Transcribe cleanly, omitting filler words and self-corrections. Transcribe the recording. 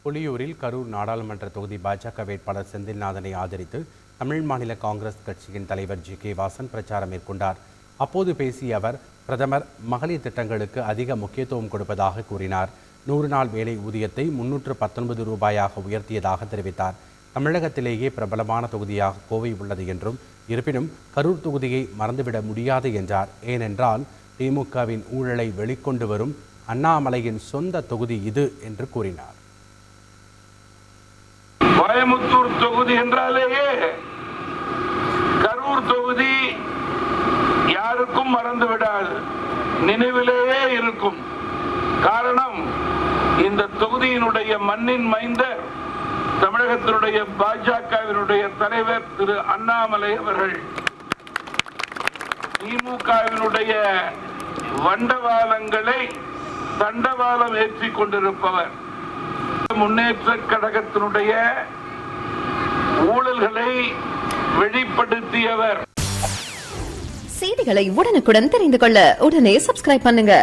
புலியூரில் கரூர் நாடாளுமன்ற தொகுதி பாஜக வேட்பாளர் செந்தில்நாதனை ஆதரித்து தமிழ் மாநில காங்கிரஸ் கட்சியின் தலைவர் ஜி.கே. வாசன் பிரச்சாரம் மேற்கொண்டார். அப்போது பேசிய அவர், பிரதமர் மகளிர் திட்டங்களுக்கு அதிக முக்கியத்துவம் கொடுப்பதாக கூறினார். 100 நாள் வேலை ஊதியத்தை 319 ரூபாயாக உயர்த்தியதாக தெரிவித்தார். தமிழகத்திலேயே பிரபலமான தொகுதியாக கோவை உள்ளது என்றும், இருப்பினும் கரூர் தொகுதியை மறந்துவிட முடியாது என்றார். ஏனென்றால் திமுகவின் ஊழலை வெளிக்கொண்டு வரும் அண்ணாமலையின் சொந்த தொகுதி இது என்று கூறினார். கோயமுத்தூர் தொகுதி என்றாலேயே கரூர் தொகுதி யாருக்கும் மறந்துவிடாது, நினைவிலேயே இருக்கும். காரணம், இந்த தொகுதியினுடைய மண்ணின் மைந்தர் தமிழகத்தினுடைய பாஜகவினுடைய தலைவர் திரு அண்ணாமலை அவர்கள். திமுகவினுடைய வண்டவாளங்களை தண்டவாளம் ஏற்றிக் கொண்டிருப்பவர். முன்னேற்ற கழகத்தினுடைய ஊழல்களை வெளிப்படுத்தியவர். செய்திகளை உடனுக்குடன் தெரிந்து கொள்ள உடனே சப்ஸ்கிரைப் பண்ணுங்க.